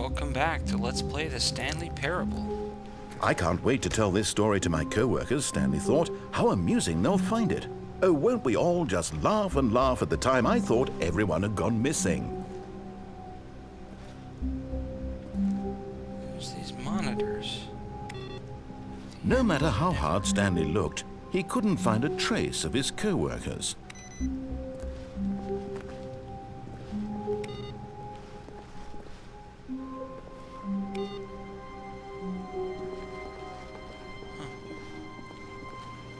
welcome back to Let's Play the Stanley Parable. I can't wait to tell this story to my co-workers, Stanley thought. How amusing they'll find it. Oh, won't we all just laugh and laugh at the time I thought everyone had gone missing. There's these monitors. No matter how hard Stanley looked, he couldn't find a trace of his co-workers.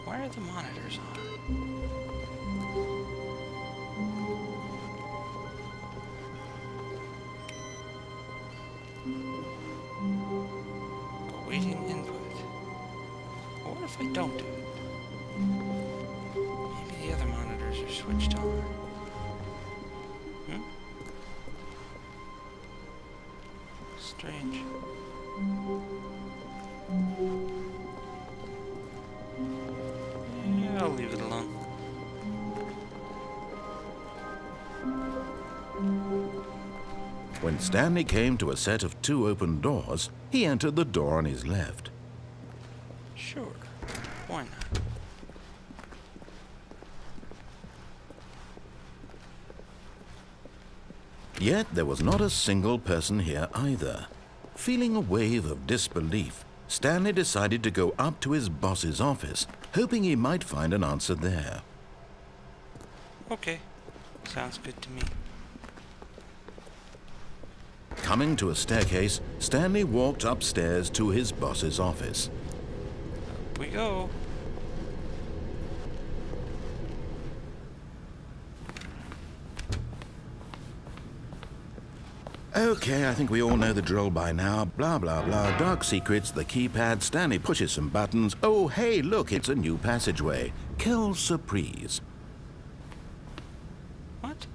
Why are the monitors on? Awaiting input. What if I don't do it? Maybe the other monitors are switched on. Strange. Yeah, I'll leave it alone. When Stanley came to a set of 2 open doors, he entered the door on his left. Sure. Why not? Yet there was not a single person here either. Feeling a wave of disbelief, Stanley decided to go up to his boss's office, hoping he might find an answer there. Okay. Sounds good to me. Coming to a staircase, Stanley walked upstairs to his boss's office. Up we go. Okay, I think we all know the drill by now. Blah, blah, blah. Dark secrets, the keypad. Stanley pushes some buttons. Oh, hey, look, it's a new passageway. Quelle surprise. What?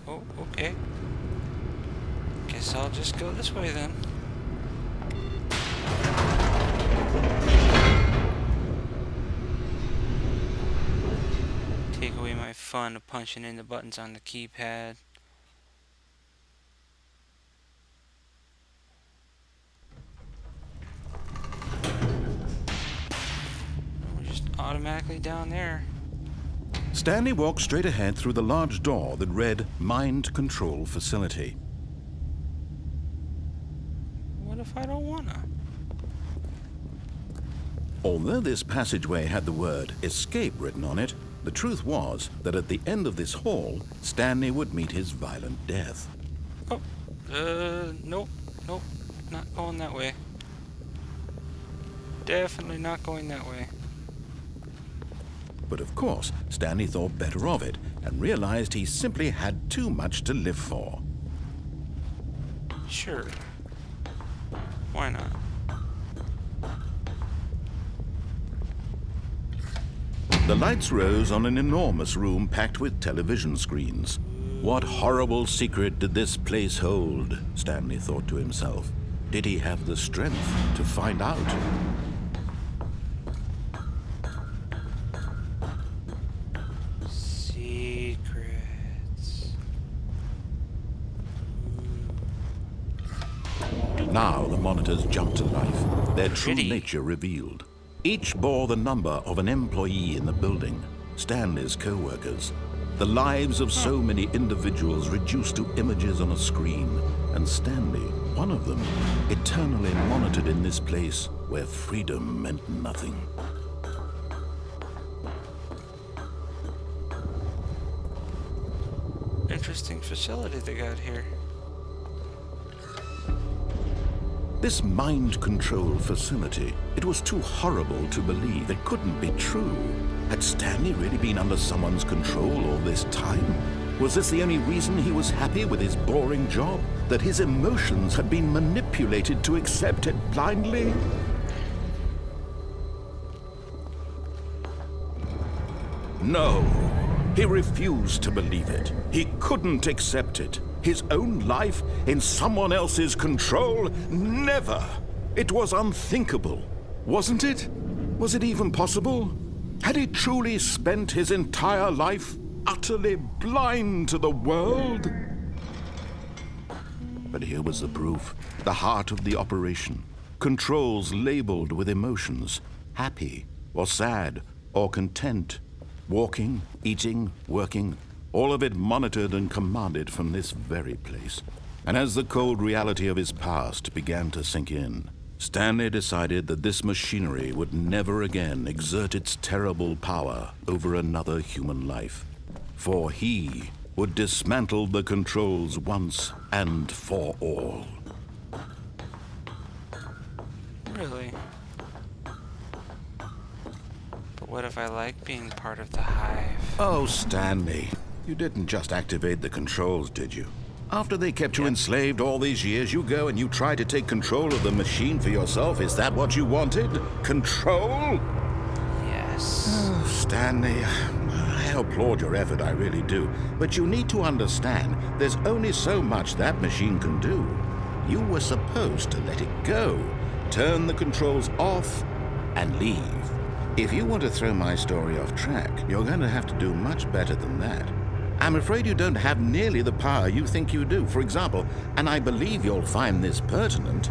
Oh, okay. Guess I'll just go this way then. Take away my fun of punching in the buttons on the keypad. We're just automatically down there. Stanley walked straight ahead through the large door that read Mind Control Facility. What if I don't wanna? Although this passageway had the word escape written on it, the truth was that at the end of this hall, Stanley would meet his violent death. Oh, nope, not going that way. Definitely not going that way. But of course, Stanley thought better of it and realized he simply had too much to live for. Sure. Why not? The lights rose on an enormous room packed with television screens. What horrible secret did this place hold? Stanley thought to himself. Did he have the strength to find out? Secrets. Now the monitors jumped to life, their true Pretty. nature revealed. Each bore the number of an employee in the building, Stanley's co-workers. The lives of so many individuals reduced to images on a screen, and Stanley, one of them, eternally monitored in this place where freedom meant nothing. Interesting facility they got here. This mind control facility, it was too horrible to believe. It couldn't be true. Had Stanley really been under someone's control all this time? Was this the only reason he was happy with his boring job? That his emotions had been manipulated to accept it blindly? No, he refused to believe it. He couldn't accept it. His own life in someone else's control? Never! It was unthinkable, wasn't it? Was it even possible? Had he truly spent his entire life utterly blind to the world? But here was the proof. The heart of the operation. Controls labeled with emotions. Happy, or sad, or content. Walking, eating, working. All of it monitored and commanded from this very place. And as the cold reality of his past began to sink in, Stanley decided that this machinery would never again exert its terrible power over another human life. For he would dismantle the controls once and for all. Really? But what if I like being part of the hive? Oh, Stanley, you didn't just activate the controls, did you? After they kept you enslaved all these years, you go and you try to take control of the machine for yourself. Is that what you wanted? Control? Yes. Oh, Stanley, I applaud your effort, I really do. But you need to understand, there's only so much that machine can do. You were supposed to let it go, turn the controls off, and leave. If you want to throw my story off track, you're going to have to do much better than that. I'm afraid you don't have nearly the power you think you do. For example, and I believe you'll find this pertinent,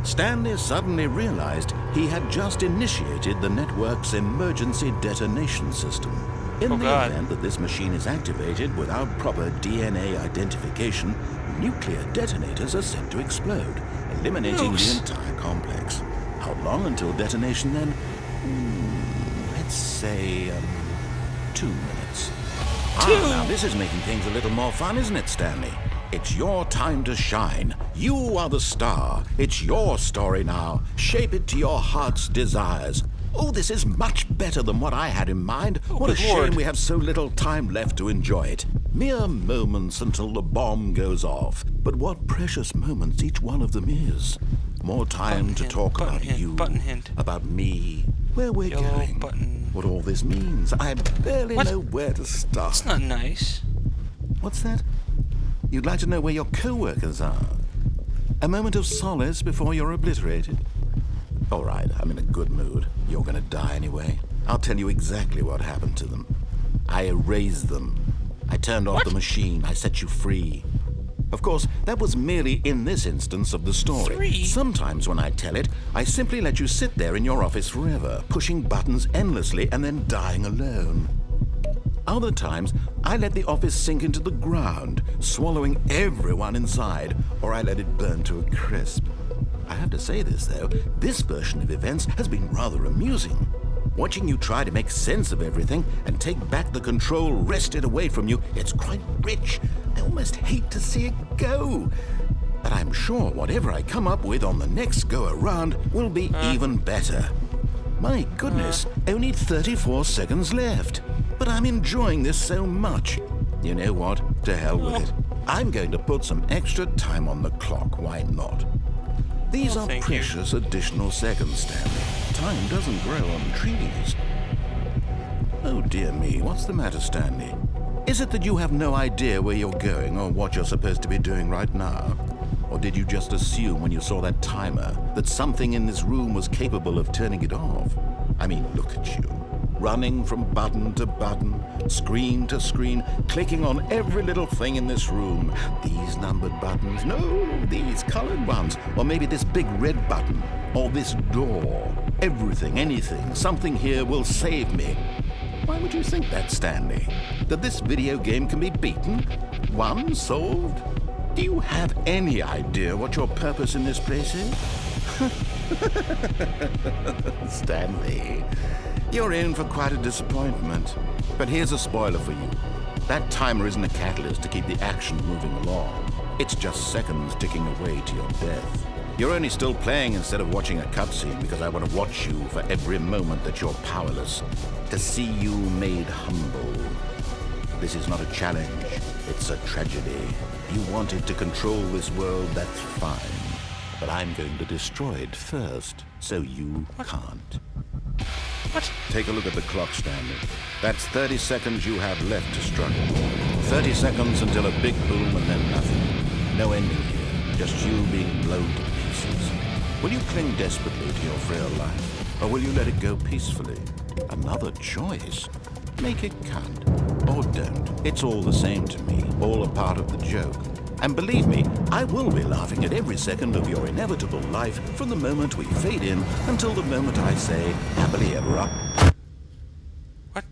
Stanley suddenly realized he had just initiated the network's emergency detonation system. In the event that this machine is activated without proper DNA identification, nuclear detonators are set to explode, eliminating the entire complex. How long until detonation then? Let's say 2 minutes. Now this is making things a little more fun, isn't it, Stanley? It's your time to shine. You are the star. It's your story now. Shape it to your heart's desires. Oh, this is much better than what I had in mind. What a shame we have so little time left to enjoy it. Mere moments until the bomb goes off. But what precious moments each one of them is. More time to talk about you, about me, where we're going, what all this means. I barely know where to start. That's not nice. What's that? You'd like to know where your co-workers are? A moment of solace before you're obliterated? All right, I'm in a good mood. You're gonna die anyway. I'll tell you exactly what happened to them. I erased them. I turned off the machine. I set you free. Of course, that was merely in this instance of the story. Sometimes when I tell it, I simply let you sit there in your office forever, pushing buttons endlessly and then dying alone. Other times, I let the office sink into the ground, swallowing everyone inside, or I let it burn to a crisp. I have to say this, though, this version of events has been rather amusing. Watching you try to make sense of everything and take back the control wrested away from you, it's quite rich. I almost hate to see it go. But I'm sure whatever I come up with on the next go-around will be even better. My goodness, only 34 seconds left. But I'm enjoying this so much. You know what? To hell with it. I'm going to put some extra time on the clock. Why not? These are precious additional seconds, Stanley. Time doesn't grow on trees. Oh dear me, what's the matter, Stanley? Is it that you have no idea where you're going or what you're supposed to be doing right now? Or did you just assume when you saw that timer that something in this room was capable of turning it off? I mean, look at you. Running from button to button, screen to screen, clicking on every little thing in this room. These numbered buttons, no, these colored ones. Or maybe this big red button, or this door. Everything, anything, something here will save me. Why would you think that, Stanley? That this video game can be beaten? Won? Solved? Do you have any idea what your purpose in this place is? Stanley, you're in for quite a disappointment. But here's a spoiler for you. That timer isn't a catalyst to keep the action moving along. It's just seconds ticking away to your death. You're only still playing instead of watching a cutscene because I want to watch you for every moment that you're powerless. To see you made humble. This is not a challenge. It's a tragedy. You wanted to control this world, that's fine. But I'm going to destroy it first, so you can't. What? Take a look at the clock, Stanley. That's 30 seconds you have left to struggle. 30 seconds until a big boom and then nothing. No ending here, just you being blown to pieces. Will you cling desperately to your frail life, or will you let it go peacefully? Another choice. Make it count, or don't. It's all the same to me, all a part of the joke. And believe me, I will be laughing at every second of your inevitable life from the moment we fade in until the moment I say, happily ever after. What?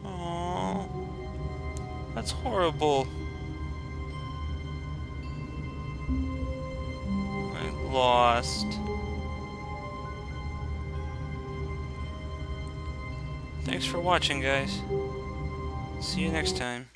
Oh, that's horrible. I lost. Thanks for watching, guys. See you next time.